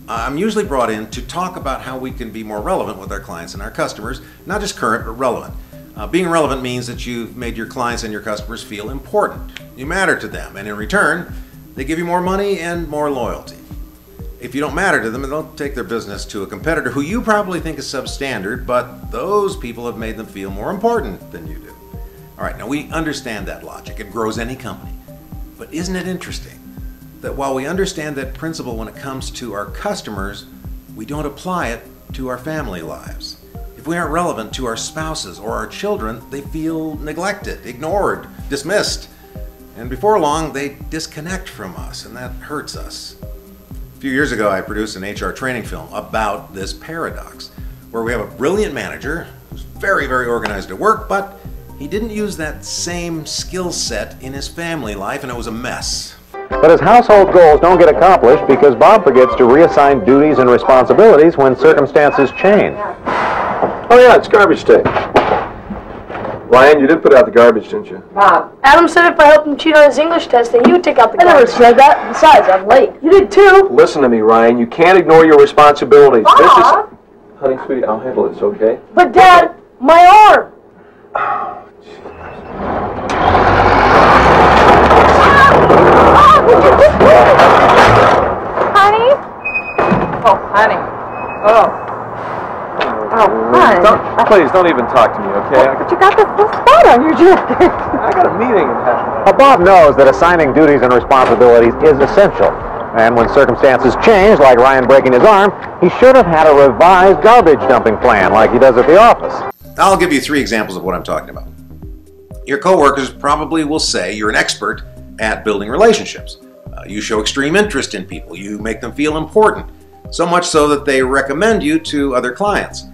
I'm usually brought in to talk about how we can be more relevant with our clients and our customers, not just current, but relevant. Being relevant means that you've made your clients and your customers feel important. You matter to them, and in return, they give you more money and more loyalty. If you don't matter to them, they'll take their business to a competitor who you probably think is substandard, but those people have made them feel more important than you do. All right, now we understand that logic. It grows any company. But isn't it interesting that while we understand that principle when it comes to our customers, we don't apply it to our family lives? If we aren't relevant to our spouses or our children, they feel neglected, ignored, dismissed. And before long, they disconnect from us, and that hurts us. A few years ago, I produced an HR training film about this paradox, where we have a brilliant manager who's very, very organized at work, but he didn't use that same skill set in his family life, and it was a mess. But his household goals don't get accomplished because Bob forgets to reassign duties and responsibilities when circumstances change. Oh yeah, it's garbage day. Ryan, you did put out the garbage, didn't you? Bob, Adam said if I helped him cheat on his English test, then he would take out the garbage. I never said that. Besides, I'm late. You did too. Listen to me, Ryan. You can't ignore your responsibilities. Bob! This is... Honey, sweetie, I'll handle this, okay? But Dad, my arm! Honey? Oh, honey. Oh. Oh, honey. Please, don't even talk to me, okay? But you got this little spot on your jacket. I got a meeting in half an hour. But Bob knows that assigning duties and responsibilities is essential. And when circumstances change, like Ryan breaking his arm, he should have had a revised garbage dumping plan like he does at the office. I'll give you 3 examples of what I'm talking about. Your coworkers probably will say you're an expert at building relationships. You show extreme interest in people. You make them feel important, so much so that they recommend you to other clients.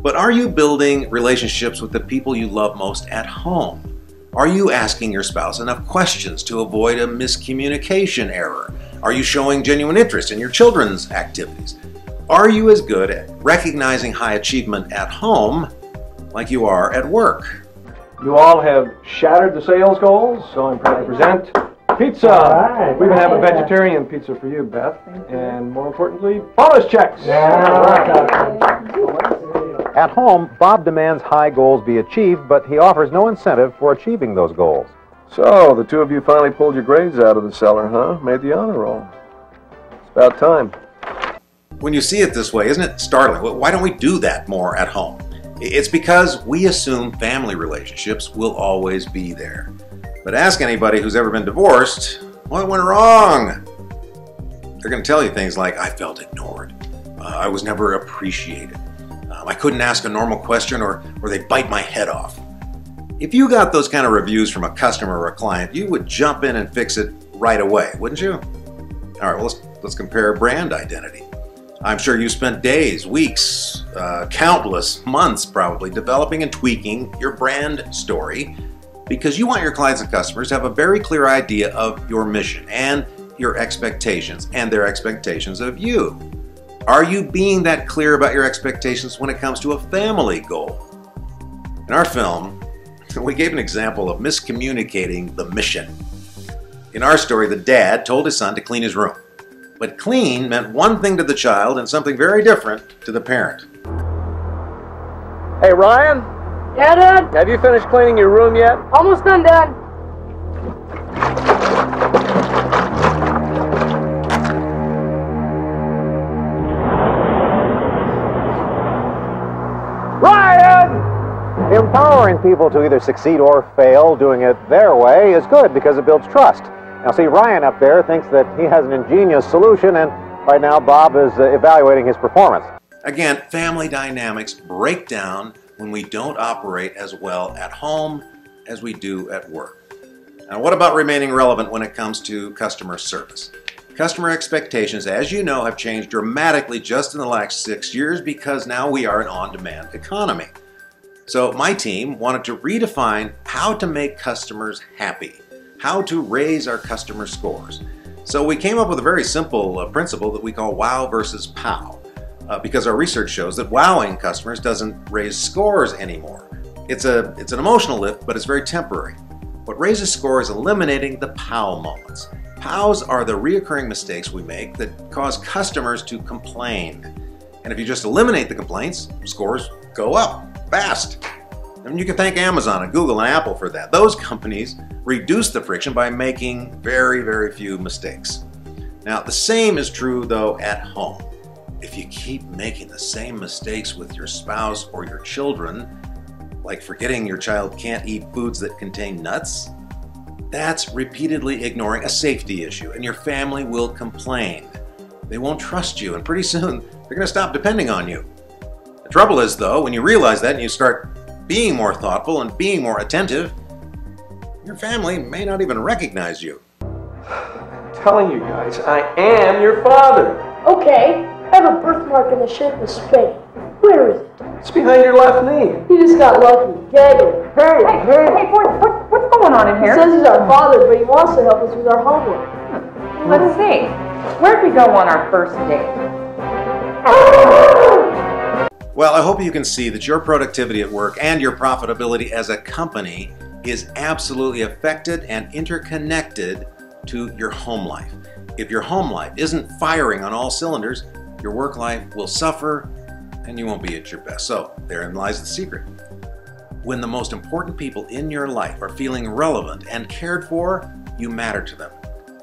But are you building relationships with the people you love most at home? Are you asking your spouse enough questions to avoid a miscommunication error? Are you showing genuine interest in your children's activities? Are you as good at recognizing high achievement at home like you are at work? You all have shattered the sales goals, so I'm proud to present pizza. Right. We even have a vegetarian pizza for you, Beth. And more importantly, bonus checks. At home, Bob demands high goals be achieved, but he offers no incentive for achieving those goals. So, the 2 of you finally pulled your grades out of the cellar, huh? Made the honor roll. It's about time. When you see it this way, isn't it startling? Why don't we do that more at home? It's because we assume family relationships will always be there. But ask anybody who's ever been divorced, what went wrong? They're going to tell you things like, I felt ignored. I was never appreciated. I couldn't ask a normal question or they bite my head off. If you got those kind of reviews from a customer or a client, you would jump in and fix it right away, wouldn't you? All right, well, let's compare brand identity. I'm sure you spent days, weeks, countless months probably developing and tweaking your brand story because you want your clients and customers to have a very clear idea of your mission and your expectations and their expectations of you. Are you being that clear about your expectations when it comes to a family goal? In our film, we gave an example of miscommunicating the mission. In our story, the dad told his son to clean his room. But clean meant one thing to the child and something very different to the parent. Hey, Ryan? Yeah, Dad? Have you finished cleaning your room yet? Almost done, Dad. Ryan! Empowering people to either succeed or fail, doing it their way, is good because it builds trust. Now see, Ryan up there thinks that he has an ingenious solution, and right now Bob is evaluating his performance. Again, family dynamics break down when we don't operate as well at home as we do at work. Now, what about remaining relevant when it comes to customer service? Customer expectations, as you know, have changed dramatically just in the last 6 years because now we are an on-demand economy. So my team wanted to redefine how to make customers happy, how to raise our customer scores. So we came up with a very simple principle that we call wow versus pow, because our research shows that wowing customers doesn't raise scores anymore. It's an emotional lift, but it's very temporary. What raises scores is eliminating the pow moments. POWs are the reoccurring mistakes we make that cause customers to complain. And if you just eliminate the complaints, scores go up fast. And you can thank Amazon and Google and Apple for that. Those companies reduce the friction by making very, very few mistakes. Now, the same is true though at home. If you keep making the same mistakes with your spouse or your children, like forgetting your child can't eat foods that contain nuts, that's repeatedly ignoring a safety issue, and your family will complain. They won't trust you, and pretty soon they're going to stop depending on you. The trouble is though, when you realize that and you start being more thoughtful and being more attentive, your family may not even recognize you. I'm telling you guys, I am your father. Okay, I have a birthmark in the shape of Spain. Where is it? It's behind your left knee. You just got lucky. Gaggle. Hey, what's going on in He here? says he's our father, but he wants to help us with our homework. Let's see. Where'd we go on our first date? Well, I hope you can see that your productivity at work and your profitability as a company is absolutely affected and interconnected to your home life. If your home life isn't firing on all cylinders, your work life will suffer and you won't be at your best. So therein lies the secret. When the most important people in your life are feeling relevant and cared for, you matter to them.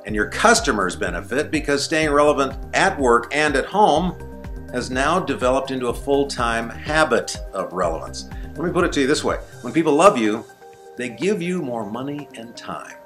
And your customers benefit because staying relevant at work and at home has now developed into a full-time habit of relevance. Let me put it to you this way. When people love you, they give you more money and time.